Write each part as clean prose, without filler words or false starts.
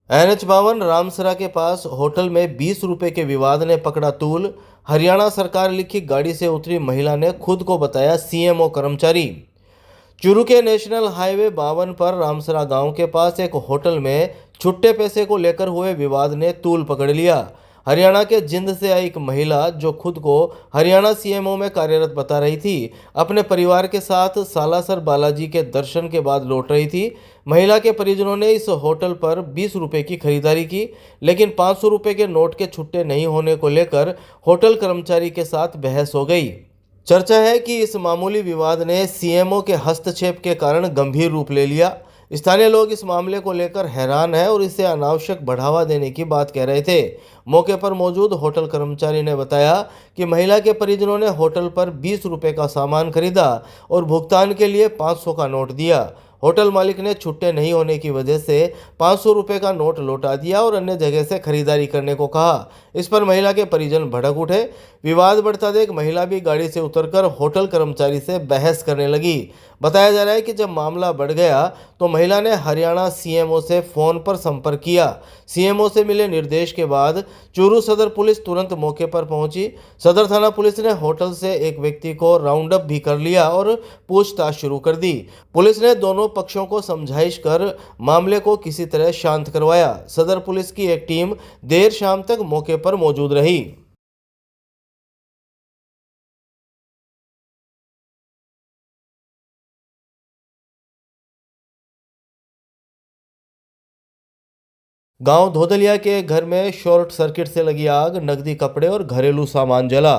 NH 52 Ramsara के पास hotel में 20 रुपए के विवाद ने पकड़ा तूल। हरियाणा सरकार लिखी गाड़ी से उतरी महिला ने खुद को बताया CMO कर्मचारी। चूरू के नेशनल हाईवे 52 पर रामसरा गांव के पास एक होटल में छुट्टे पैसे को लेकर हुए विवाद ने तूल पकड़ लिया। हरियाणा के जिंद से आई एक महिला जो खुद को हरियाणा CMO में कार्यरत बता रही थी, अपने परिवार के साथ सालासर बालाजी के दर्शन के बाद लौट रही थी। महिला के परिजनों ने इस होटल पर 20 रुपए की खरीदारी की, लेकिन 500 रुपए के नोट के छुट्टे नहीं होने को लेकर होटल कर्मचारी के साथ बहस हो गई। चर्चा है कि इस मामूली विवाद ने CMO के हस्तक्षेप के कारण गंभीर रूप ले लिया। स्थानीय लोग इस मामले को लेकर हैरान हैं और इसे अनावश्यक बढ़ावा देने की बात कह रहे थे। मौके पर मौजूद होटल कर्मचारी ने बताया कि महिला के परिजनों ने होटल पर 20 रुपए का सामान खरीदा और भुगतान के लिए 500 का नोट दिया। होटल मालिक ने छुट्टे नहीं होने की वजह से 500 रुपए का नोट लौटा दिया और अन्य जगह से खरीदारी करने को कहा। इस पर महिला के परिजन भड़क उठे। विवाद बढ़ता देख महिला भी गाड़ी से उतरकर होटल कर्मचारी से बहस करने लगी। बताया जा रहा है कि जब मामला बढ़ गया तो महिला ने हरियाणा CMO से फोन पर संपर्क किया। CMO से मिले निर्देश के बाद चूरू सदर पुलिस तुरंत मौके पर पहुंची। सदर थाना पुलिस ने होटल से एक व्यक्ति को राउंड अप भी कर लिया और पूछताछ शुरू कर दी। पुलिस ने दोनों पक्षों को समझाइश कर मामले को किसी तरह शांत करवाया। सदर पुलिस की एक टीम देर शाम तक मौके पर मौजूद रही। गांव धोदलिया के घर में शॉर्ट सर्किट से लगी आग, नकदी, कपड़े और घरेलू सामान जला।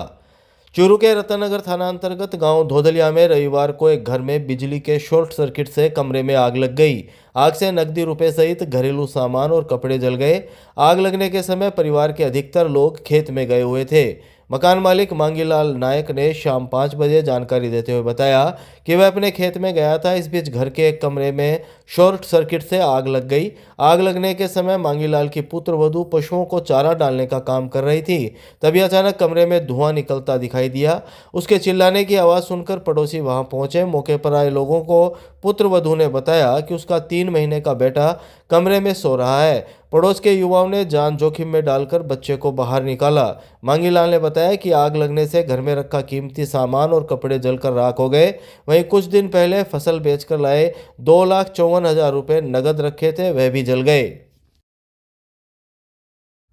चूरू के रतनगर थाना अंतर्गत गांव धोदलिया में रविवार को एक घर में बिजली के शॉर्ट सर्किट से कमरे में आग लग गई। आग से नकदी, रुपए सहित घरेलू सामान और कपड़े जल गए। आग लगने के समय परिवार के अधिकतर लोग खेत में गए हुए थे। मकान मालिक मांगीलाल नायक ने शाम 5 बजे जानकारी देते हुए बताया कि वह अपने खेत में गया था। इस बीच घर के एक कमरे में शॉर्ट सर्किट से आग लग गई। आग लगने के समय मांगीलाल की पुत्रवधू पशुओं को चारा डालने का काम कर रही थी। तभी अचानक कमरे में धुआं निकलता दिखाई दिया। उसके चिल्लाने की आवाज़ सुनकर पड़ोसी वहां पहुंचे। मौके पर आए लोगों को पुत्रवधू ने बताया कि उसका 3 महीने का बेटा कमरे में सो रहा है। पड़ोस के युवाओं ने जान जोखिम में डालकर बच्चे को बाहर निकाला। मांगीलाल ने बताया कि आग लगने से घर में रखा कीमती सामान और कपड़े जलकर राख हो गए। वहीं कुछ दिन पहले फसल बेचकर लाए 2,54,000 रुपए नगद रखे थे, वह भी जल गए।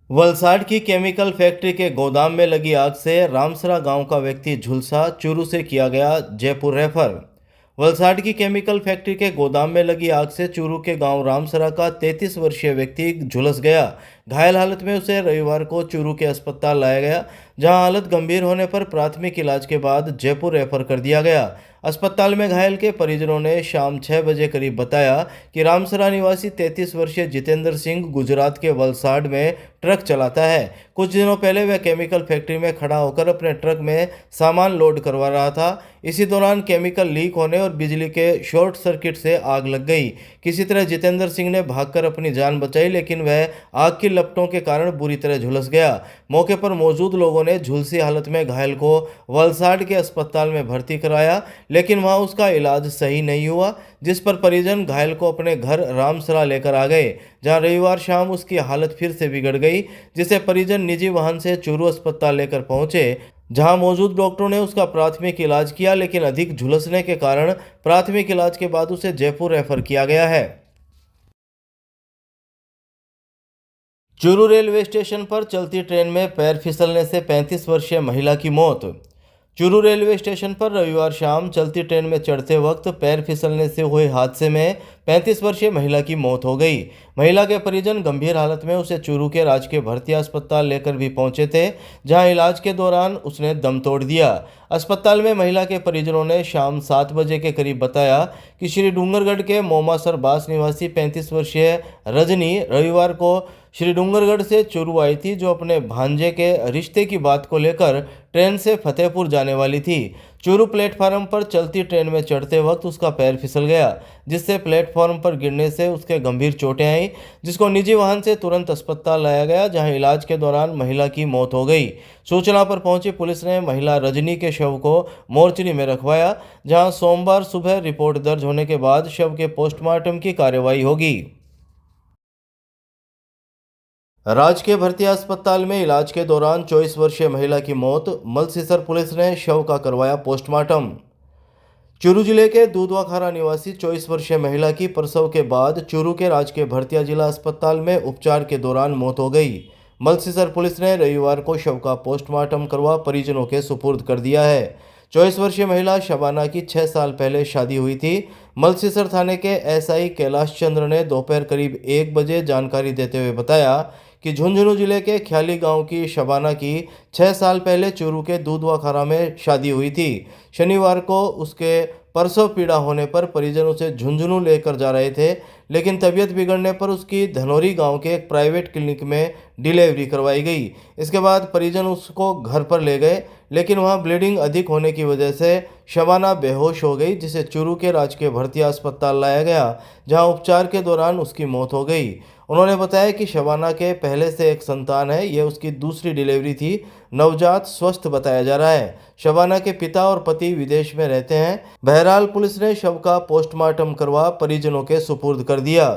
वलसाड की केमिकल फैक्ट्री के गोदाम में लगी आग से रामसरा गांव का व्यक्ति झुलसा, चूरू से किया गया जयपुर रेफर। वलसाड की केमिकल फैक्ट्री के गोदाम में लगी आग से चूरू के गांव रामसरा का 33 वर्षीय व्यक्ति झुलस गया। घायल हालत में उसे रविवार को चूरू के अस्पताल लाया गया, जहां हालत गंभीर होने पर प्राथमिक इलाज के बाद जयपुर रेफर कर दिया गया। अस्पताल में घायल के परिजनों ने शाम 6 बजे करीब बताया कि रामसरा निवासी 33 वर्षीय जितेंद्र सिंह गुजरात के वलसाड में ट्रक चलाता है। कुछ दिनों पहले वह केमिकल फैक्ट्री में खड़ा होकर अपने ट्रक में सामान लोड करवा रहा था। इसी दौरान केमिकल लीक होने और बिजली के शॉर्ट सर्किट से आग लग गई। किसी तरह जितेंद्र सिंह ने भागकर अपनी जान बचाई, लेकिन वह आग की लपटों के कारण बुरी तरह झुलस गया। मौके पर मौजूद लोगों ने झुलसी हालत में घायल को वलसाड के अस्पताल में भर्ती कराया, लेकिन वहां उसका इलाज सही नहीं हुआ, जिस पर परिजन घायल को अपने घर रामसरा लेकर आ गए, जहां रविवार शाम उसकी हालत फिर से बिगड़ गई, जिसे परिजन निजी वाहन से चूरू अस्पताल लेकर पहुंचे, जहां मौजूद डॉक्टरों ने उसका प्राथमिक इलाज किया, लेकिन अधिक झुलसने के कारण प्राथमिक इलाज के बाद उसे जयपुर रेफर किया गया है। चूरू रेलवे स्टेशन पर चलती ट्रेन में पैर फिसलने से 35 वर्षीय महिला की मौत। चूरू रेलवे स्टेशन पर रविवार शाम चलती ट्रेन में चढ़ते वक्त पैर फिसलने से हुए हादसे में 35 वर्षीय महिला की मौत हो गई। महिला के परिजन गंभीर हालत में उसे चूरू के राजकीय भर्ती अस्पताल लेकर भी पहुंचे थे, जहां इलाज के दौरान उसने दम तोड़ दिया। अस्पताल में महिला के परिजनों ने शाम 7 बजे के करीब बताया कि श्री डूंगरगढ़ के मोमासर बास निवासी 35 वर्षीय रजनी रविवार को श्री डूंगरगढ़ से चूरू आई थी, जो अपने भांजे के रिश्ते की बात को लेकर ट्रेन से फतेहपुर जाने वाली थी। चूरू प्लेटफार्म पर चलती ट्रेन में चढ़ते वक्त उसका पैर फिसल गया, जिससे प्लेटफार्म पर गिरने से उसके गंभीर चोटें आईं, जिसको निजी वाहन से तुरंत अस्पताल लाया गया, जहां इलाज के दौरान महिला की मौत हो गई। सूचना पर पहुंची पुलिस ने महिला रजनी के शव को मोर्चरी में रखवाया, जहां सोमवार सुबह रिपोर्ट दर्ज होने के बाद शव के पोस्टमार्टम की कार्यवाही होगी। राजकीय भर्ती अस्पताल में इलाज के दौरान 24 वर्षीय महिला की मौत। मलसीसर पुलिस ने शव का करवाया पोस्टमार्टम। चूरू जिले के दूधवाखारा निवासी 24 वर्षीय महिला की प्रसव के बाद चूरू के राजकीय भर्तिया जिला अस्पताल में उपचार के दौरान मौत हो गई। मलसीसर पुलिस ने रविवार को शव का पोस्टमार्टम करवा परिजनों के सुपुर्द कर दिया है। 24 वर्षीय महिला शबाना की 6 साल पहले शादी हुई थी। मलसीसर थाने के एसआई कैलाश चंद्र ने दोपहर करीब 1 बजे जानकारी देते हुए बताया कि झुंझुनू जिले के ख्याली गांव की शबाना की 6 साल पहले चूरू के दूधवाखारा में शादी हुई थी। शनिवार को उसके प्रसव पीड़ा होने पर परिजन उसे झुंझुनू लेकर जा रहे थे, लेकिन तबीयत बिगड़ने पर उसकी धनौरी गांव के एक प्राइवेट क्लिनिक में डिलीवरी करवाई गई। इसके बाद परिजन उसको घर पर ले गए, लेकिन वहां ब्लीडिंग अधिक होने की वजह से शबाना बेहोश हो गई, जिसे चूरू के राजकीय भर्तिया अस्पताल लाया गया, जहां उपचार के दौरान उसकी मौत हो गई। उन्होंने बताया कि शबाना के पहले से एक संतान है, यह उसकी दूसरी डिलीवरी थी। नवजात स्वस्थ बताया जा रहा है। शबाना के पिता और पति विदेश में रहते हैं। बहरहाल पुलिस ने शव का पोस्टमार्टम करवा परिजनों के सुपुर्द कर दिया।